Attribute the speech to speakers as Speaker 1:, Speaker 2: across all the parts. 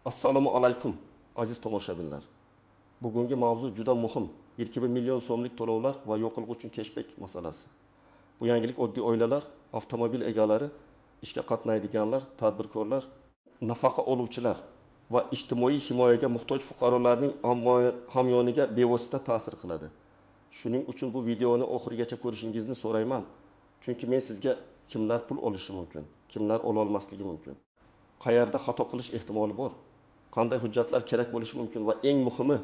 Speaker 1: Assalomu alaykum aziz tomoshabinlar. Bugungi mavzu juda muhim. 2 million so'mlik to'lovlar va yo'qilg'i uchun cashback masalasi. Bu yangilik oddiy oilalar, avtomobil egalari, ishga qatnaydiganlar, tadbirkorlar, nafaqa oluvchilar va ijtimoiy himoyaga muhtoj fuqarolarning hamyoniga bevosita ta'sir qiladi. Shuning uchun bu videoni oxirigacha ko'rishingizni so'rayman. Chunki men sizga kimlar pul olishi mumkin, kimlar ola olmasligi mumkin, qayerda xato qilish ehtimoli bor, qanday hujjatlar kerak bo'lishi mumkin va eng muhimi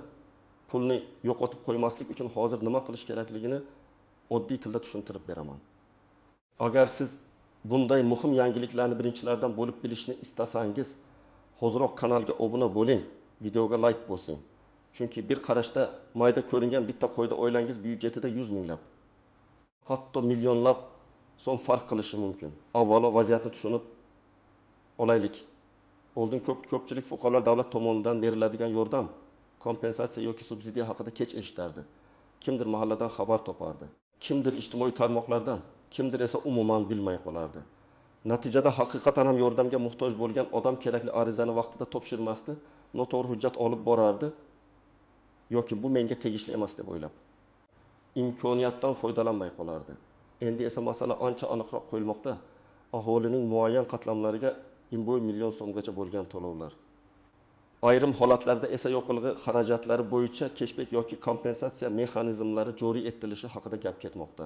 Speaker 1: pulni yo'qotib qo'ymaslik uchun hozir nima qilish kerakligini oddiy tilda tushuntirib beraman. Agar siz bunday muhim yangiliklarni birinchilardan bo'lib bilishni istasangiz, hozirroq kanalga obuna bo'ling, videoga like bosing. Chunki bir qarashda mayda ko'ringan bitta qo'yda o'ylangiz byudjetida 100 minglab, hatto millionlab so'm farq qilishi mumkin. Avvalo vaziyatni tushunib olaylik. Oldin ko'pchilik fuqarolar davlat tomonidan beriladigan yordam, kompensatsiya yoki subsidiya haqida kech eshitardi. Kimdir mahalladan xabar topardi, kimdir ijtimoiy tarmoqlardan, kimdir esa umuman bilmay qolardi. Natijada haqiqatan ham yordamga muhtoj bo'lgan odam kerakli arizani vaqtida topshirmasdi, noto'g'ri hujjat olib borardi yoki bu menga tegishli emas deb o'ylab imkoniyatdan foydalanmay qolardi. Endi esa masala ancha aniqroq qo'yilmoqda. Aholining muayyan qatlamlariga million so'mgacha bo'lgan to'lovlar. Ayrim holatlarda esa yo'qilg'i xarajatlari bo'yicha cashback yoki kompensatsiya mexanizmlari joriy etilishi haqida gap ketmoqda.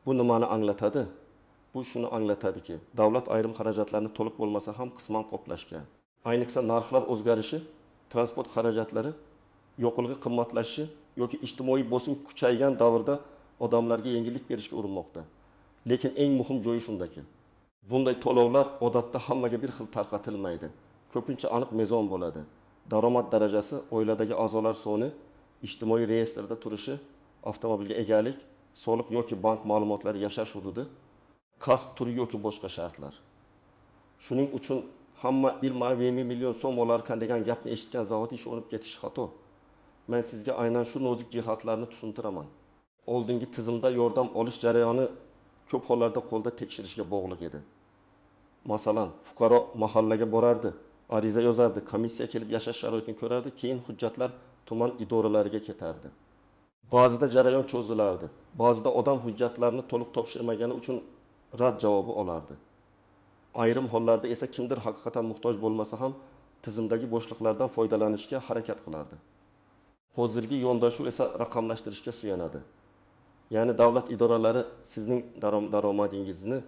Speaker 1: Bu nimani anglatadi? Bu shuni anglatadiki, davlat ayrim xarajatlarni to'liq bo'lmasa ham qisman qoplashga, ayniqsa narxlar o'zgarishi, transport xarajatlari, yo'qilg'i qimmatlashishi yoki ijtimoiy bosim kuchaygan davrda odamlarga yengillik berishga urinmoqda. Lekin eng muhim joyi shundaki, bunday to'lovlar odatda hammaga bir xil tarqatilmaydi. Ko'pincha aniq mezon bo'ladi. Daromad darajasi, oiladagi a'zolar soni, ijtimoiy reyestrda turishi, avtomobilga egalik, soliq yoki bank ma'lumotlari, yashash hududi, kasb turi yoki boshqa shartlar. Shuning uchun hamma 1 million so'm olarkan degan gapni eshitgan zahoti ishonib ketish xato. Men sizga aynan shu nozik jihatlarni tushuntiraman. Oldingi tizimda yordam olish jarayoni ko'p hollarda qo'lda tekshirishga bog'liq edi. Masalan, fuqaro mahallaga borardi, ariza yozardi, komissiya kelib yashash sharoitini ko'rardi, keyin hujjatlar tuman idoralariga ketardi. Ba'zida jarayon cho'zilardi, ba'zida odam hujjatlarni to'liq topshirmagani uchun rad javobi olardi. Ayrim hollarda esa kimdir haqiqatan muhtoj bo'lmasa ham tizimdagi bo'shliqlardan foydalanishga harakat qilardi. Hozirgi yondashuv esa raqamlashtirishga suyanadi. Ya'ni davlat idoralari sizning daromadingizni,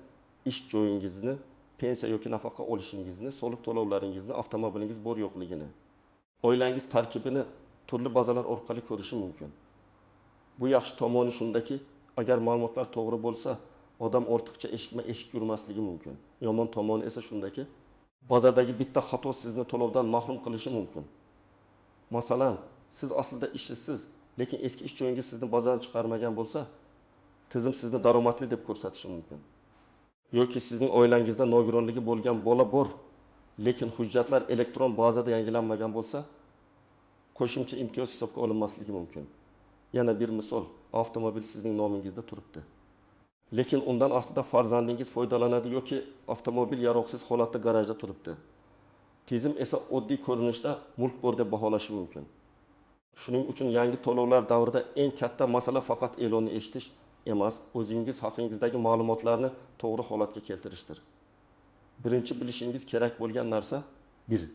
Speaker 1: ish joyingizni, pensiya yoki nafaqa olishingizni, soliq to'lovlaringizni, avtomobilingiz bor yo'qligini, oilangiz tarkibini turli bazalar orqali ko'rishi mumkin. Bu yaxshi tomoni shundaki, agar ma'lumotlar to'g'ri bo'lsa, odam ortiqcha eshik yurmasligi mumkin. Yomon tomoni esa shundaki, bazadagi bitta xato sizni to'lovdan mahrum qilishi mumkin. Masalan, siz aslida ishsiz, lekin eski ish joyingiz sizni bazadan chiqarmagan bo'lsa, tizim sizni daromadli deb ko'rsatishi mumkin. Yoki sizning oilangizda nogironligi bo'lgan bola bor, lekin hujjatlar elektron bazada yangilanmagan bo'lsa, qo'shimcha imtiyoz hisobga olinmasligi mumkin. Yana bir misol, avtomobil sizning nomingizda turibdi. Lekin undan aslida farzandingiz foydalanadi yoki avtomobil yaroqsiz holatda garajda turibdi. Tizim esa oddiy ko'rinishda mulk bor deb baholashi mumkin. Shuning uchun yangi to'lovlar davrida eng katta masala faqat e'lonni eshitish emas, o'zingiz haqingizdagi ma'lumotlarni to'g'ri holatga keltirishdir. Birinchi bilishingiz kerak bo'lgan narsa 1.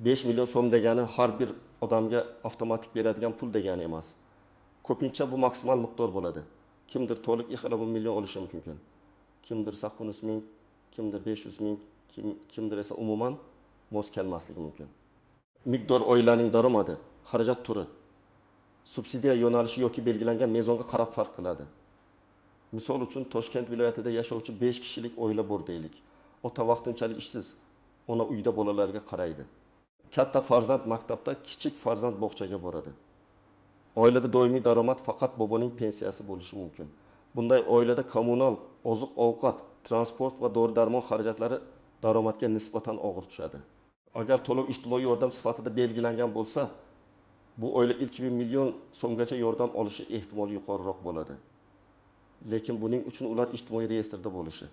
Speaker 1: 5 million so'm degani har bir odamga avtomatik beradigan pul degani emas. Ko'pincha bu maksimal miqdor bo'ladi. Kimdir to'liq 1 million olishi mumkin. Kimdir 900 ming, kimdir 500 ming, kimdir esa umuman mos kelmasligi mumkin. Miqdor oilaning daromadi, xarajat turi, subsidiya yo'nalishi yoki belgilangan mezonga qarab farq qiladi. Misol uchun Toshkent viloyatida yashovchi 5 kishilik oila bor deylik. Ota vaqtinchalik ishsiz, ona uyda bolalarga qaraydi. Katta farzand maktabda, kichik farzand bog'chaga boradi. Oilada doimiy daromad faqat boboning pensiyasi bo'lishi mumkin. Bunday oilada kommunal, oziq-ovqat, transport va dori-darmon xarajatlari daromadga nisbatan og'ir tushadi. Agar to'lov ijtimoiy yordam sifatida belgilangan bo'lsa, bu oila 2 million so'mgacha yordam olishi ehtimoli yuqoriroq bo'ladi. Lekin buning uchun ular ijtimoiy reyestrda bo'lishi,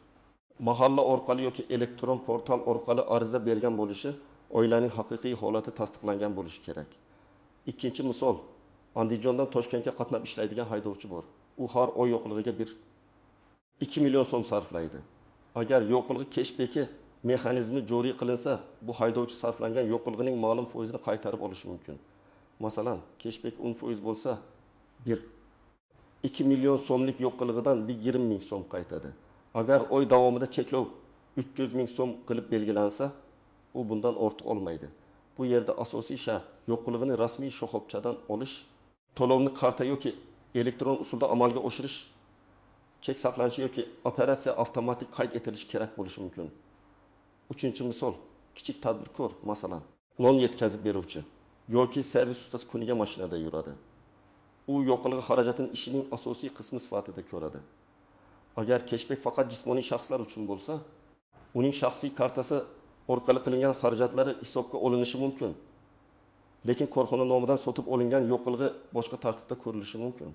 Speaker 1: mahalla orqali yoki elektron portal orqali ariza bergan bo'lishi oilaning haqiqiy holati tasdiqlangan bo'lishi kerak. Ikkinchi misol, Andijondan Toshkentga qatnab ishlaydigan haydovchi bor. U har oy yo'qlig'iga 2 million so'm sarflaydi. Agar yo'qlig'i cashback'i mexanizmi joriy qilinsa, bu haydovchi sarflangan yo'qlig'ining ma'lum foizini qaytarib olishi mumkin. Masalan, cashback 10% bo'lsa, 2 million so'mlik yo'qlig'idan 20 ming so'm qaytadi. Agar oy davomida cheklov 300 ming so'm qilib belgilansa, u bundan ortiq olmaydi. Bu yerda asosiy shart yo'qlig'ini rasmiy shoxobchadan olish, to'lovni karta yoki elektron usulda amalga oshirish, chek saqlanishi yoki operatsiya avtomatik qayd etilishi kerak bo'lishi mumkin. Uchinchi misol, kichik tadbirkor, masalan, non yetkazib beruvchi yoki servis ustasi kuniga mashinada yuradi. U yo'qlig'i xarajatini ishining asosiy qismi sifatida ko'radi. Agar cashback faqat jismoniy shaxslar uchun bo'lsa, uning shaxsiy kartasi orqali qilingan xarajatlari hisobga olinishi mumkin. Lekin korxona nomidan sotib olingan yo'qlig'i boshqa tartibda ko'rilishi mumkin.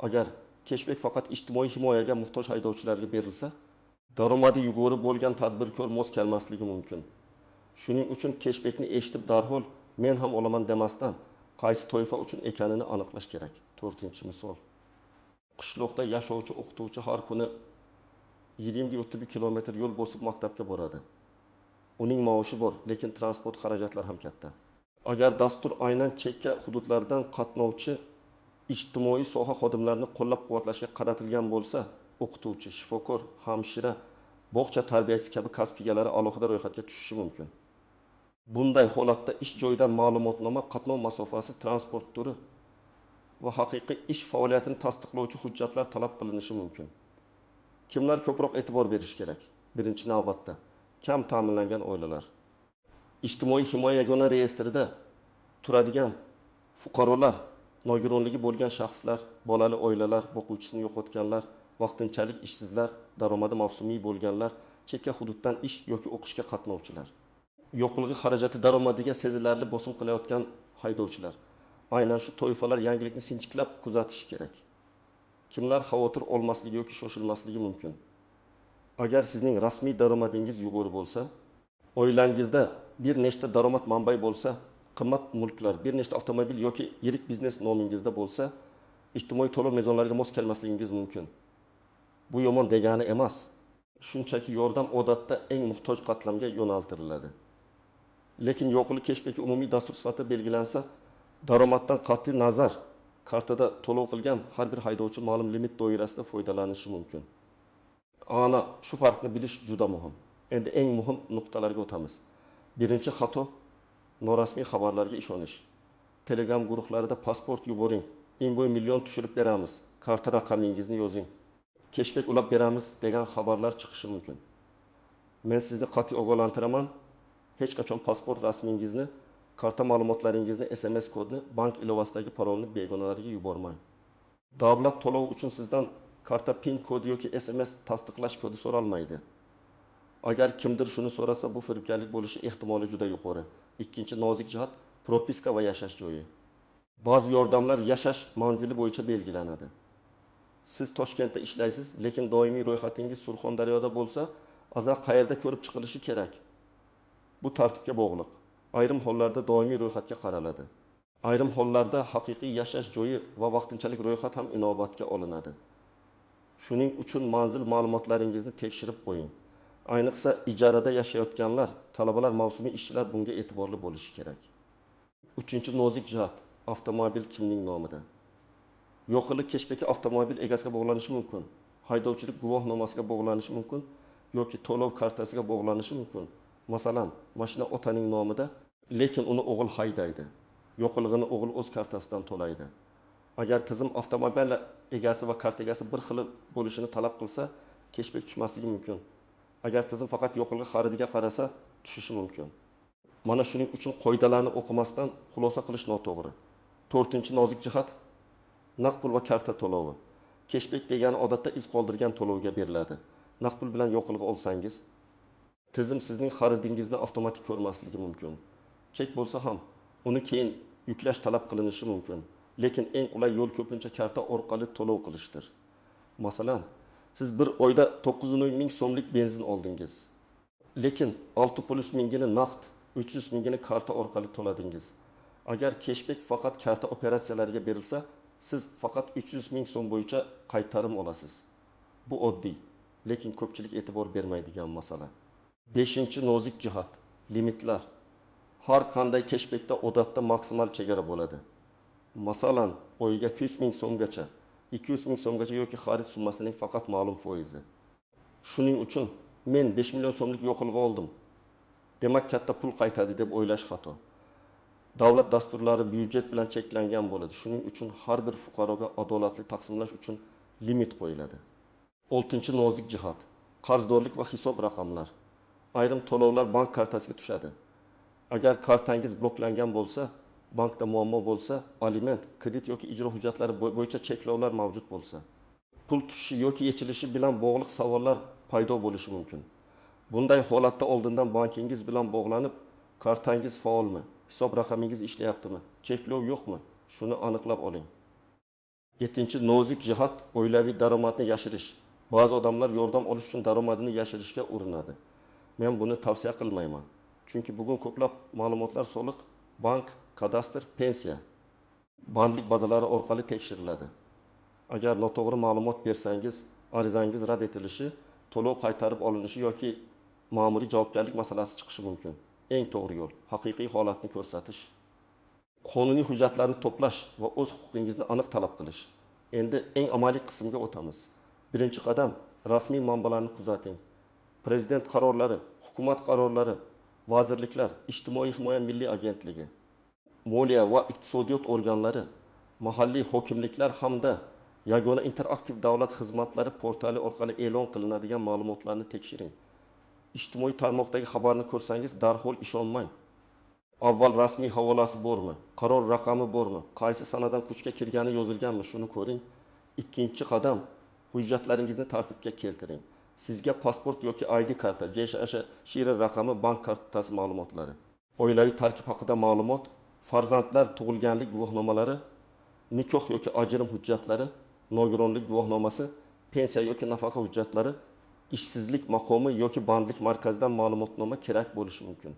Speaker 1: Agar cashback faqat ijtimoiy himoyaga muhtoj haydovchilarga berilsa, daromadi yuqori bo'lgan tadbirkor mos kelmasligi mumkin. Shuning uchun cashbackni eshitib darhol men ham olaman demasdan, qaysi toifa uchun ekanini aniqlash kerak. 4-misol. Qishloqda yashovchi o'qituvchi har kuni 20-30 kilometr yo'l bosib maktabga boradi. Uning maoshi bor, lekin transport xarajatlari ham katta. Agar dastur aynan chekka hududlardan qatnovchi ijtimoiy soha xodimlarini qo'llab-quvvatlashga qaratilgan bo'lsa, o'qituvchi, shifokor, hamshira, bog'cha tarbiyachisi kabi kasb egalari alohida ro'yxatga tushishi mumkin. Bunday holatda ish joyidan ma'lumotnoma, qatnov masofasi, transport turi va haqiqiy ish faoliyatini tasdiqlovchi hujjatlar talab qilinishi mumkin. Kimlar ko'proq e'tibor berish kerak? Birinchi navbatda kam ta'minlangan oilalar. Ijtimoiy himoya yagona reyestrida turadigan fuqarolar, nogironligi bo'lgan shaxslar, bolali oilalar, boquvchisini yo'qotganlar, vaqtinchalik ishsizlar, daromadi mavsumiy bo'lganlar, chekka hududdan ish yoki o'qishga qatnovchilar. Yo'qligi xarajati daromadiga sezilarli bosim qilayotgan haydovchilar. Aynan shu toifalar yangilikni sinchiklab kuzatishi kerak. Kimlar xavotir olmasligi yoki shoshilmasligi mumkin? Agar sizning rasmiy daromadingiz yuqori bo'lsa, oilangizda bir nechta daromad manbai bo'lsa, qimmat mulklar, bir nechta avtomobil yoki yirik biznes nomingizda bo'lsa, ijtimoiy to'lov mezonlariga mos kelmasligingiz mumkin. Bu yomon degani emas. Shunchaki yordam odatda eng muhtoj qatlamga yo'naltiriladi. Lekin yo'qlik cashback umumiy dastur sifatida belgilansa, daromaddan qat'iy nazar kartada to'lov qilgan har bir haydovchi ma'lum limit doirasida foydalanishi mumkin. Ana shu farqni bilish juda muhim. Endi eng muhim nuqtalarga o'tamiz. Birinchi xato norasmiy xabarlarga ishonish. Telegram guruhlarida pasport yuboring, invoy million tushirib beramiz, karta raqamingizni yozing, cashback ulab beramiz degan xabarlar chiqishi mumkin. Men sizni qat'iy ogohlantiraman, hech qachon pasport rasmingizni, karta ma'lumotlaringizni, SMS kodni, bank ilovasidagi parolni begonalarga yubormang. Davlat to'lov uchun sizdan karta PIN kodi yoki SMS tasdiqlash kodi so'ralmaydi. Agar kimdir shuni so'rasa, bu firibgarlik bo'lishi ehtimoli juda yuqori. Ikkinchi nozik jihat propiska va yashash joyi. Ba'zi yordamlar yashash manzili bo'yicha belgilanadi. Siz Toshkentda ishlaysiz, lekin doimiy ro'yxatingiz Surxondaryoda bo'lsa, azal qayerda ko'rib chiqilishi kerak? Bu tartibga bog'liq. Ayrim hollarda doimiy ro'yxatga qaraladi. Ayrim hollarda haqiqiy yashash joyi va vaqtinchalik ro'yxat ham inobatga olinadi. Shuning uchun manzil ma'lumotlaringizni tekshirib qo'ying. Ayniqsa ijarada yashayotganlar, talabalar, mavsumiy ishchilar bunga e'tiborli bo'lishi kerak. Uchinchi nozik jihat avtomobil kimning nomida? Yo'qlik cashback avtomobil egasiga bog'lanishi mumkin. Haydovchilik guvohnomasiga bog'lanishi mumkin yoki to'lov kartasiga bog'lanishi mumkin. Masalan, mashina otaning nomida, lekin uni o'g'il haydaydi. Yo'qligini o'g'il o'z kartasidan to'laydi. Agar tizim avtomobil egasi va kart egasi bir xil bo'lishini talab qilsa, cashback tushmasligi mumkin. Agar tizim faqat yo'qligi xaridiga qarasa, tushishi mumkin. Mana shuning uchun qoidalarni o'qimasdan xulosa qilish noto'g'ri. 4-nozik jihat naqd pul va karta to'lovi. Cashback degani odatda iz qoldirgan to'lovga beriladi. Naqd pul bilan yo'qligi olsangiz, tizim sizning xaridingizni avtomatik ko'rmasligi mumkin. Chek bo'lsa ham uni keyin yuklash talab qilinishi mumkin. Lekin eng qulay yo'l ko'pincha karta orqali to'lov qilishdir. Masalan, siz bir oyda 9,5 ming so'mlik benzin oldingiz. Lekin 6+ mingini naqd 300 mingini karta orqali to'ladingiz. Agar cashback faqat karta operatsiyalariga berilsa, siz faqat 300 ming so'm bo'yicha qaytarim olasiz. Bu oddiy, lekin ko'pchilik e'tibor bermaydigan masala. 5-nozik jihat, limitlar. Har qanday cashbackda odatda maksimal chegara bo'ladi. Masalan, oyiga 100 ming so'mgacha, 200 ming so'mgacha yoki xarid summasining faqat ma'lum foizi. Shuning uchun men 5 million so'mlik yo'qilg'i oldim. Demak, katta pul qaytadi deb o'ylash xato. Davlat dasturlari byudjet bilan cheklangan bo'ladi. Shuning uchun har bir fuqaroga adolatli taqsimlash uchun limit qo'yiladi. 6-nozik jihat, qarzdorlik va hisob raqamlar. Ayrim to'lovlar bank kartasiga tushadi. Agar kartangiz bloklangan bo'lsa, bankda muammo bo'lsa, aliment, kredit yoki ijro hujjatlari bo'yicha cheklovlar mavjud bo'lsa, pul tushishi yoki yechilishi bilan bog'liq savollar paydo bo'lishi mumkin. Bunday holatda oldindan bankingiz bilan bog'lanib, kartangiz faolmi, hisob raqamingiz ishlayaptimi, cheklov yo'qmi, shuni aniqlab oling. 7-nozik jihat, oilaviy daromadni yashirish. Ba'zi odamlar yordam olish uchun daromadini yashirishga urinadi. Men buni tavsiya qilmayman. Chunki bugun ko'plab ma'lumotlar soliq, bank, kadastr, pensiya, bandlik bazalari orqali tekshiriladi. Agar noto'g'ri ma'lumot bersangiz, arizangiz rad etilishi, to'lov qaytarib olinishi yoki ma'muriy javobgarlik masalasi chiqishi mumkin. Eng to'g'ri yo'l haqiqiy holatni ko'rsatish, qonuniy hujjatlarni to'plash va o'z huquqingizni aniq talab qilish. Endi eng amaliy qismga o'tamiz. Birinchi qadam, rasmiy manbalarni kuzating. Prezident qarorlari, hukumat qarorlari, vazirliklar, ijtimoiy himoya milliy agentligi, moliya va iqtisodiyot organlari, mahalliy hokimliklar hamda yagona interaktiv davlat xizmatlari portali orqali e'lon qilinadigan ma'lumotlarni tekshiring. Ijtimoiy tarmoqdagi xabarni ko'rsangiz, darhol ishonmang. Avval rasmiy havolasi bormi, qaror raqami bormi, qaysi sanadan kuchga kirgani yozilganmi, shuni ko'ring. Ikkinchi qadam, hujjatlaringizni tartibga keltiring. Sizga pasport yoki ID karta, JSH shira raqami, bank kartasi ma'lumotlari, oilaviy tarkib haqida ma'lumot, farzandlar tug'ilganlik guvohnomalari, nikoh yoki ajrim hujjatlari, nogironlik guvohnomasi, pensiya yoki nafaqa hujjatlari, ishsizlik maqomi yoki bandlik markazidan ma'lumotnoma kerak bo'lishi mumkin.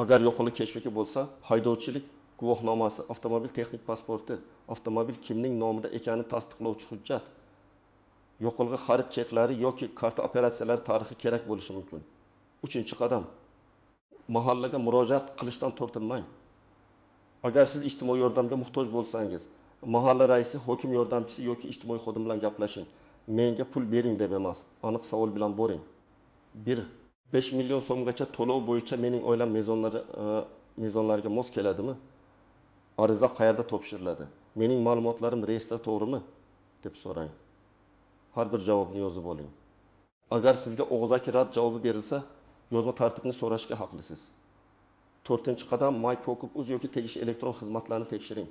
Speaker 1: Agar yo'qolib cashbacki bo'lsa, haydovchilik guvohnomasi, avtomobil texnik pasporti, avtomobil kimning nomida ekanini tasdiqlovchi hujjat, yo'qolg'i xarid cheklari yoki karta operatsiyalari tarixi kerak bo'lishi mumkin. 3-qadam, mahallaga murojaat qilishdan tortinmang. Agar siz ijtimoiy yordamga muhtoj bo'lsangiz, mahalla raisi, hokim yordamchisi yoki ijtimoiy xodim bilan gaplashing. Menga pul bering deb emas, aniq savol bilan boring. 1. 5 million so'mgacha to'lov bo'yicha mening oilam mezonlariga mos keladimi? Ariza qayerda topshiriladi? Mening ma'lumotlarim reyestrda to'g'rimi? deb so'rang. Har bir javobni yozib oling. Agar sizga og'zaki rad javobi berilsa, yozma tartibni so'rashga haqlisiz. 4-qadam, MyPokub.uz yoki tegishli elektron xizmatlarni tekshiring.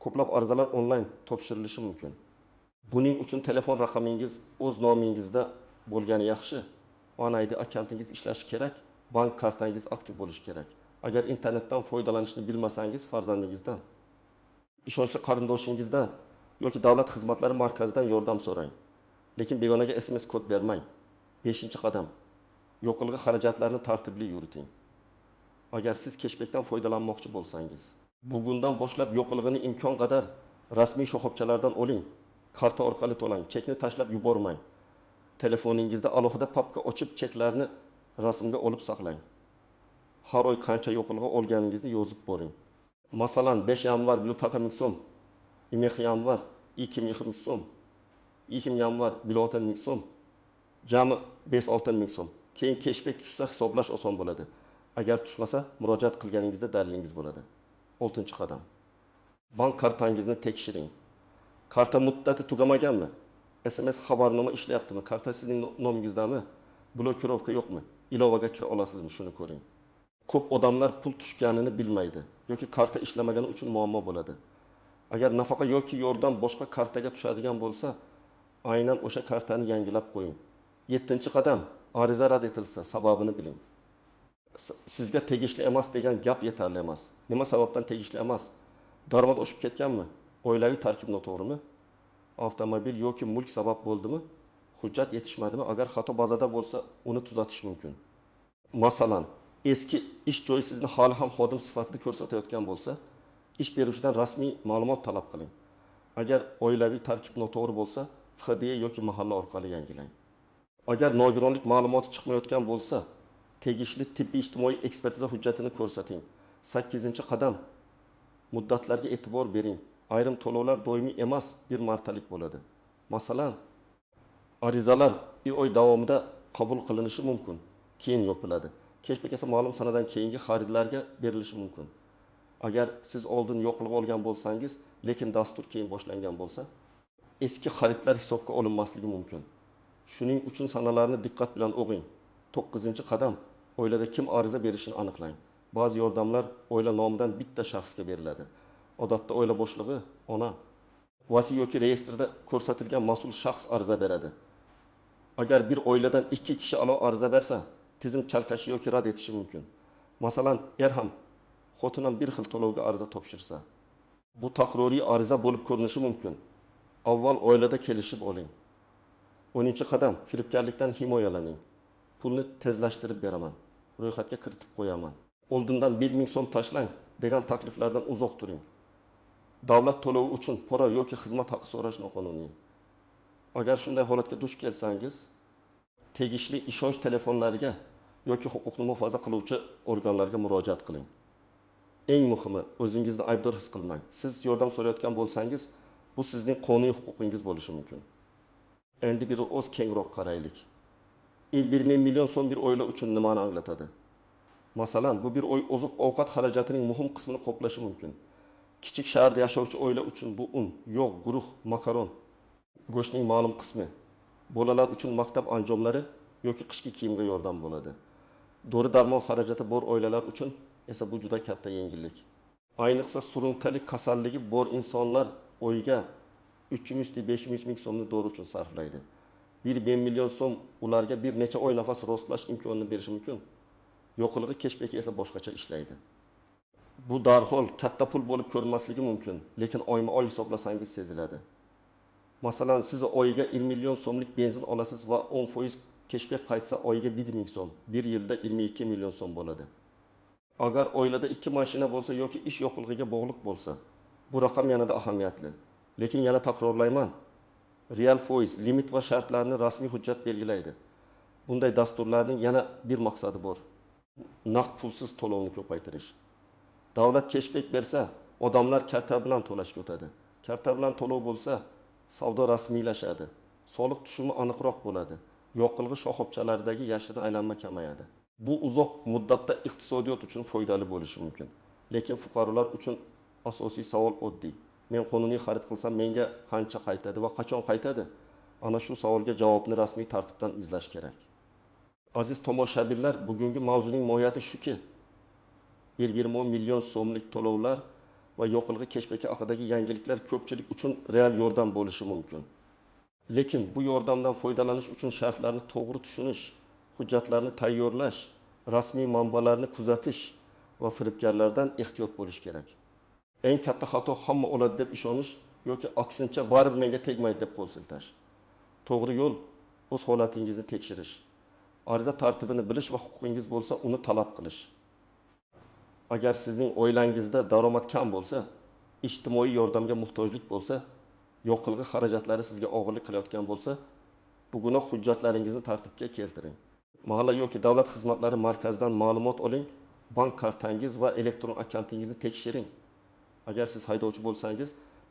Speaker 1: Ko'plab arizalar onlayn topshirilishi mumkin. Buning uchun telefon raqamingiz o'z nomingizda bo'lgani yaxshi. OneID akkauntingiz ishlashi kerak, bank kartangiz aktiv bo'lishi kerak. Agar internetdan foydalanishni bilmasangiz, farzandingizdan, ishonchli qarindoshingizdan yoki davlat xizmatlari markazidan yordam so'rang. Lekin begonaga SMS kod bermang. 5-qadam, yo'qilg'i xarajatlarini tartibli yuriting. Agar siz cashbackdan foydalanmoqchi bo'lsangiz, bugundan boshlab yo'qilg'ini imkon qadar rasmiy shoxobchalardan oling. Karta orqali to'lang, chekni tashlab yubormang. Telefoningizda alohida papka ochib, cheklarni rasmga olib saqlang. Har oy qancha yo'qilg'i olganingizni yozib boring. Masalan, 5 yanvar 1 so'm, 2 yanvar 2 so'm, 2 yanvar 1 so'm, jami 5-6 ming so'm. Keyin cashback tushsa hisoblash oson bo'ladi. Agar tushmasa, murojaat qilganingizda dalilingiz bo'ladi. 6-qadam. Bank kartangizni tekshiring. Karta muddati tugamaganmi? SMS xabarnoma ishlayaptimi? Karta sizning nomingizdami? Blokirovka yo'qmi? Ilovaga kira olasizmi? Shuni ko'ring. Ko'p odamlar pul tushganini bilmaydi yoki karta ishlamagani uchun muammo bo'ladi. Agar nafaqa yoki yordam boshqa kartaga tushadigan bo'lsa, aynan o'sha kartani yangilab qo'ying. 7-qadam, ariza rad etilsa, sababini biling. Sizga tegishli emas degan gap yetarli emas. Nima sababdan tegishli emas? Daromad oshib ketganmi? Oilaviy tarkib noto'g'rimi? Avtomobil yoki mulk sabab bo'ldimi? Hujjat yetishmadimi? Agar xato bazada bo'lsa, uni tuzatish mumkin. Masalan, eski ish joyi sizni hali ham xodim sifatida ko'rsatayotgan bo'lsa, ish beruvchidan rasmiy ma'lumot talab qiling. Agar oilaviy tarkib noto'g'ri bo'lsa, FHDA yoki mahalla orqali yangilang. Agar nogironlik ma'lumoti chiqmayotgan bo'lsa, tegishli tibbiy ijtimoiy ekspertiza hujjatini ko'rsating. 8-qadam muddatlarga e'tibor bering. Ayrim to'lovlar doimiy emas, bir martalik bo'ladi. Masalan, arizalar bir oy davomida qabul qilinishi mumkin, keyin yopiladi. Cashback esa ma'lum sanadan keyingi xaridlarga berilishi mumkin. Agar siz oldin yo'qligi olgan bo'lsangiz, lekin dastur keyin boshlangan bo'lsa, eski xaridlar hisobga olinmasligi mumkin. Shuning uchun sanalarni diqqat bilan o'qing. 9-qadam oilada kim ariza berishini aniqlang. Ba'zi yordamlar oila nomidan bitta shaxsga beriladi. Odatda oila boshlig'i, ona, vasiy yoki reyestrda ko'rsatilgan mas'ul shaxs ariza beradi. Agar bir oiladan 2 kishi alo ariza bersa, tizim chalkashi yoki rad etishi mumkin. Masalan, ham xotin ham bir xil to'lovga ariza topshirsa, bu takroriy ariza bo'lib ko'rinishi mumkin. Avval oilada kelishib oling. 10-qadam firibgarlikdan himoyalaning. Pulni tezlashtirib beraman, ro'yxatga kiritib qo'yaman. Oldindan 1000 so'm tashlang degan takliflardan uzoq turing. Davlat to'lovi uchun pora yoki xizmat haqi so'rash noqonuniy. Agar shunday holatga duch kelsangiz, tegishli ishonch telefonlariga yoki huquqni muhofaza qiluvchi organlarga murojaat qiling. Eng muhimi, o'zingizni aybdor his qilmang. Siz yordam so'rayotgan bo'lsangiz, bu sizning qonuniy huquqingiz bo'lishi mumkin. Endi bir o'z kengroq qaraylik. 1 million so'm bir oila uchun nimani anglatadi? Masalan, bu bir oziq ovqat xarajatining muhim qismini qoplashi mumkin. Kichik shaharda yashovchi oila uchun bu un, yog', guruh, makaron, go'shtning ma'lum qismi. Bolalar uchun maktab anjomlari yoki qishki kiyimga yordam bo'ladi. Dori-darmon xarajati bor oilalar uchun esa bu juda katta yengillik. Ayniqsa surunkali kasalligi bor insonlar oyiga 300-500 ming so'mni dori uchun sarflaydi. 1 million so'm ularga bir necha oy nafas rostlash imkonini berishi mumkin. Yo'qligi cashback esa boshqacha ishlaydi. Bu darhol katta pul bo'lib ko'rinmasligi mumkin, lekin oyma-oy hisoblasangiz seziladi. Masalan, siz oyiga 1 million so'mlik benzin olasiz va 10% cashback qaytsa oyiga 1 ming so'm, bir yilda 22 million so'm bo'ladi. Agar oilada 2 mashina bo'lsa yoki ish yo'qligiga bog'liq bo'lsa, bu raqam yanada ahamiyatli. Lekin yana takrorlayman, real foiz, limit va shartlarni rasmiy hujjat belgilaydi. Bunday dasturlarning yana bir maqsadi bor. Naqd pulsiz to'lovni ko'paytirish. Davlat cashback bersa, odamlar karta bilan to'lashga o'tadi. Karta bilan to'lov bo'lsa, savdo rasmiylashadi. Soliq tushumi aniqroq bo'ladi. Yo'qligi shoxobchalaridagi yashirin aylanma kamayadi. Bu uzoq muddatda iqtisodiyot uchun foydali bo'lishi mumkin. Lekin fuqarolar uchun asosiy savol oddiy. Men qonuniy xarid qilsam menga qancha qaytadi va qachon qaytadi? Ana shu savolga javobni rasmiy tartibdan izlash kerak. Aziz tomoshabinlar, bugungi mavzuning mohiyati shuki, 1,1 million so'mlik to'lovlar va yo'qligi cashback haqidagi yangiliklar ko'pchilik uchun real yordam bo'lishi mumkin. Lekin bu yordamdan foydalanish uchun shartlarni to'g'ri tushunish, hujjatlarni tayyorlash, rasmiy manbalarni kuzatish va firibgarlardan ehtiyot bo'lish kerak. Eng katta xato hamma oladi deb ishonish yoki aksincha baribir menga tegmaydi deb qo'l siltash. To'g'ri yo'l o'z holatingizni tekshirish. Ariza tartibini bilish va huquqingiz bo'lsa, uni talab qilish. Agar sizning oilangizda daromad kam bo'lsa, ijtimoiy yordamga muhtojlik bo'lsa, yo'qligi xarajatlari sizga og'irlik qilayotgan bo'lsa, bugunoq hujjatlaringizni tartibga keltiring. Mahalla yoki davlat xizmatlari markazidan ma'lumot oling, bank kartangiz va elektron akkauntingizni tekshiring. Agar siz haydovchi bo'lsangiz,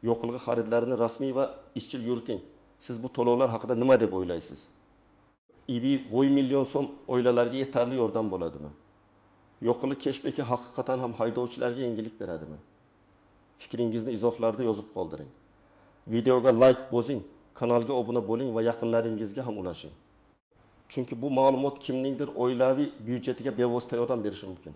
Speaker 1: yo'qligi xaridlarini rasmiy va izchil yuriting. Siz bu to'lovlar haqida nima deb o'ylaysiz? 1 million so'm oilalarga yetarli yordam bo'ladimi? Yo'qlik cashback haqiqatan ham haydovchilarga yengillik beradimi? Fikringizni izohlarda yozib qoldiring. Videoga like bosing, kanalga obuna bo'ling va yaqinlaringizga ham ulashing. Chunki bu ma'lumot kimningdir oilaviy byudjetiga bevosita yordam berishi mumkin.